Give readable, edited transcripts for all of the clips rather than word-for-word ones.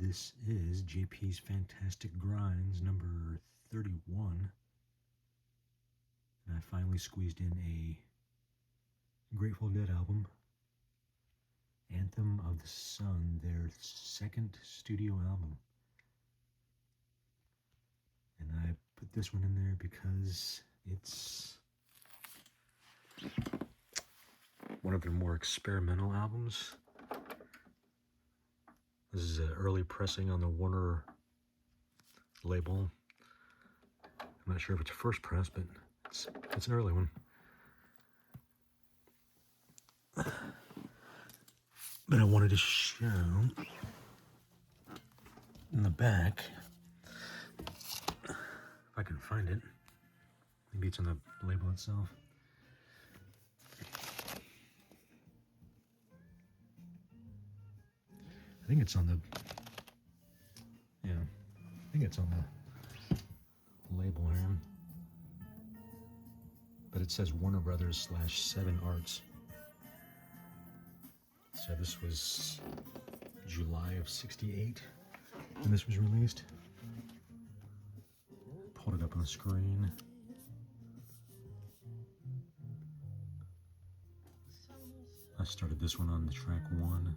This is JP's Fantastic Grinds number 31. And I finally squeezed in a Grateful Dead album, Anthem of the Sun, their second studio album. And I put this one in there because it's one of their more experimental albums. This is an early pressing on the Warner label. I'm not sure if it's a first press, but it's an early one. But I wanted to show in the back, if I can find it. Maybe it's on the label itself. I think it's on the, I think it's on the label here. But it says Warner Brothers /7 Arts. So this was July of '68 when this was released. Pulled it up on the screen. I started this one on the track 1.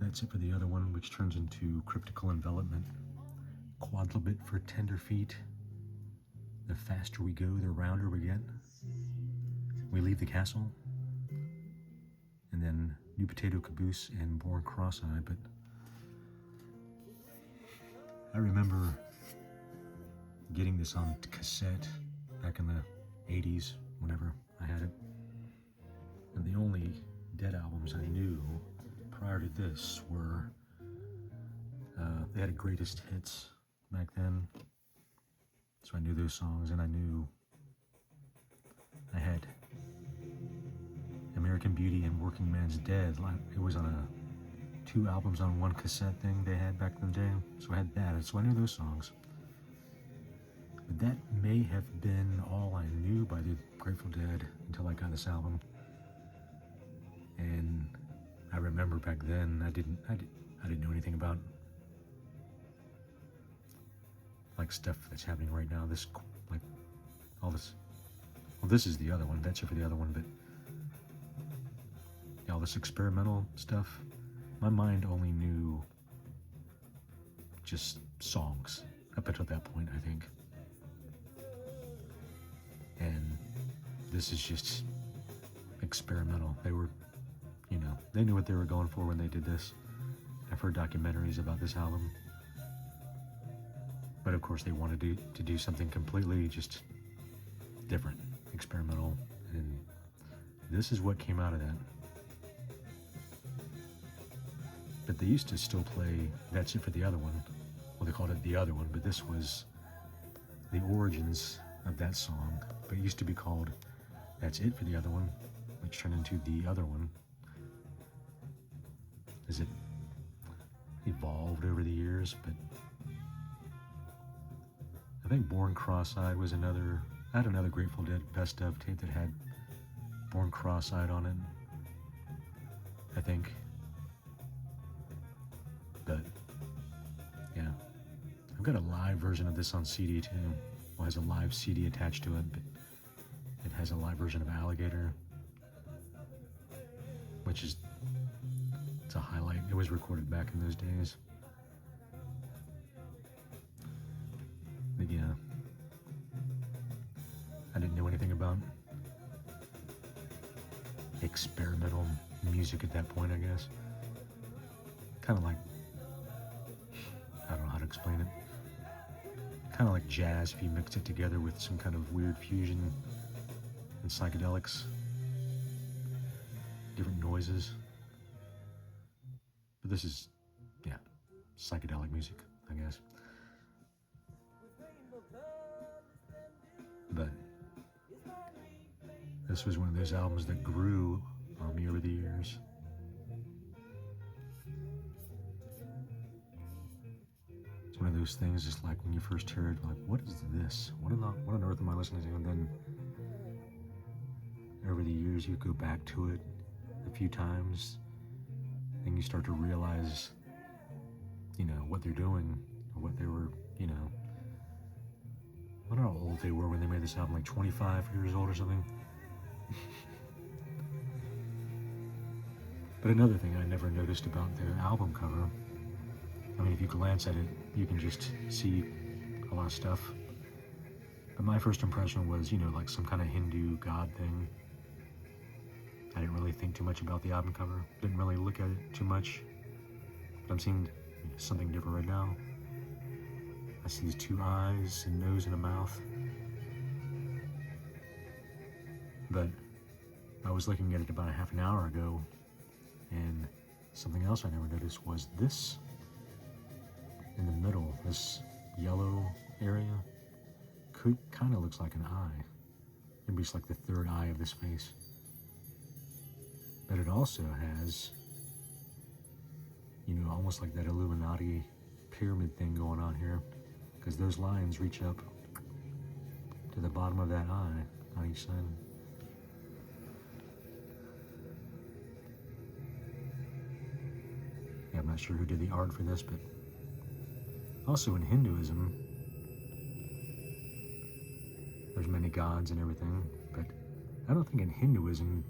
That's it for the other one, which turns into Cryptical Envelopment. Quadlibit for Tender Feet. The faster we go, the rounder we get. We leave the castle. And then New Potato Caboose and Born Cross-Eyed. But I remember getting this on cassette back in the 80s, whenever I had it. And the only Dead albums I knew prior to this were, they had a greatest hits back then. So I knew those songs, and I knew I had American Beauty and Working Man's Dead. It was on a 2 albums on 1 cassette thing they had back in the day. So I had that, and so I knew those songs. But that may have been all I knew by the Grateful Dead until I got this album. And I remember back then I didn't know anything about like stuff that's happening right now. This, like, all this. Well, this is the other one. That's it for the other one. But yeah, all this experimental stuff. My mind only knew just songs up until that point, I think. And this is just experimental. They were, they knew what they were going for when they did this. I've heard documentaries about this album. But of course they wanted to do something completely just different, experimental. And this is what came out of that. But they used to still play That's It for the Other One. Well, they called it The Other One, but this was the origins of that song. But it used to be called That's It for the Other One, which turned into The Other One. As it evolved over the years, but I think Born Cross-Eyed was another. I had another Grateful Dead best of tape that had Born Cross-Eyed on it, I think. But yeah, I've got a live version of this on CD too. Well, it has a live CD attached to it, but it has a live version of Alligator, which is, it's a highlight. It was recorded back in those days. But yeah, I didn't know anything about experimental music at that point, I guess. Kind of like, I don't know how to explain it. Kind of like jazz if you mix it together with some kind of weird fusion and psychedelics, different noises. But this is, yeah, psychedelic music, I guess. But this was one of those albums that grew on me over the years. It's one of those things, just like when you first hear it, like, what is this? What on earth am I listening to? And then over the years, you go back to it a few times then you start to realize, what they're doing, or what they were, I don't know how old they were when they made this album, like 25 years old or something. But another thing I never noticed about the album cover, I mean, if you glance at it, you can just see a lot of stuff. But my first impression was, like some kind of Hindu god thing. I didn't really think too much about the album cover. Didn't really look at it too much. But I'm seeing something different right now. I see these two eyes, a nose, and a mouth. But I was looking at it about a half an hour ago, and something else I never noticed was this in the middle, this yellow area, kind of looks like an eye. Maybe it's like the third eye of this face. But it also has, almost like that Illuminati pyramid thing going on here, because those lines reach up to the bottom of that eye on each side. Yeah, I'm not sure who did the art for this, but also in Hinduism, there's many gods and everything, but I don't think in Hinduism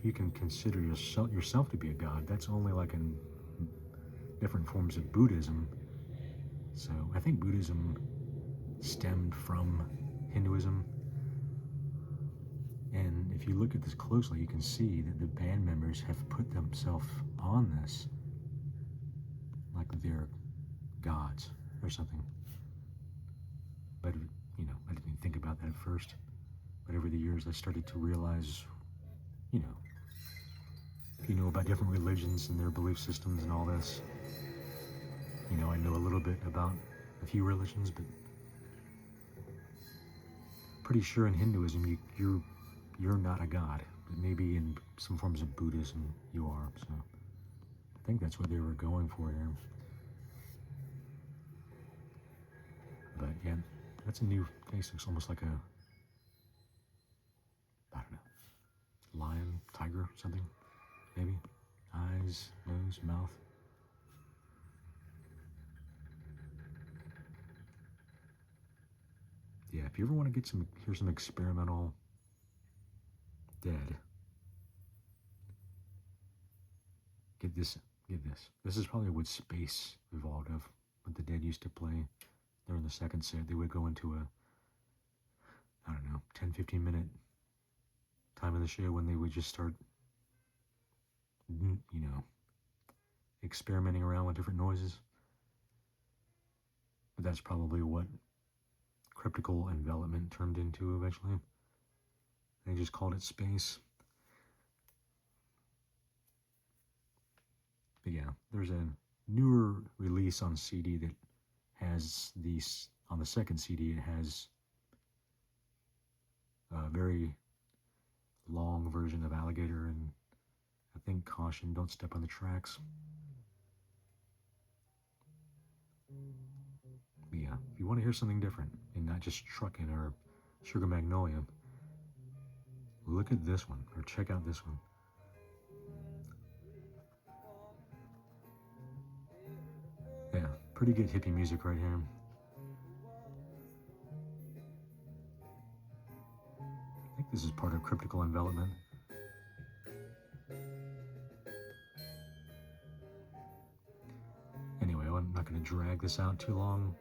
you can consider yourself to be a god. That's only like in different forms of Buddhism. So I think Buddhism stemmed from Hinduism. And if you look at this closely, you can see that the band members have put themselves on this like they're gods or something. But, I didn't think about that at first. But over the years, I started to realize, if you know about different religions and their belief systems and all this, I know a little bit about a few religions, but pretty sure in Hinduism you're not a god, but maybe in some forms of Buddhism you are. So I think that's what they were going for here. But yeah, that's a new face. Looks almost like a, I don't know, lion, tiger, something, maybe. Eyes, nose, mouth. Yeah, if you ever want to hear some experimental dead, get this. This is probably what Space evolved of, what the Dead used to play during the second set. They would go into a, I don't know, 10-15 minute time of the show when they would just start, experimenting around with different noises. But that's probably what cryptical envelopment turned into eventually. They just called it Space. But yeah, there's a newer release on CD that has these, on the second CD, it has a very long version of Alligator and I think Caution, Don't Step on the Tracks. But yeah, if you want to hear something different and not just Truckin' or Sugar Magnolia, look at this one, or check out this one. Yeah, pretty good hippie music right here. I think this is part of Cryptical Envelopment. Anyway, I'm not going to drag this out too long.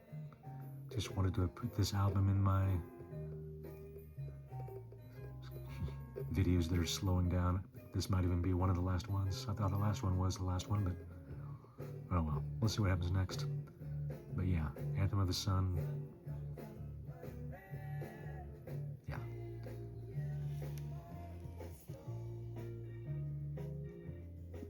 Just wanted to put this album in my videos that are slowing down. This might even be one of the last ones. I thought the last one was the last one, but oh well. We'll see what happens next. But yeah, Anthem of the Sun,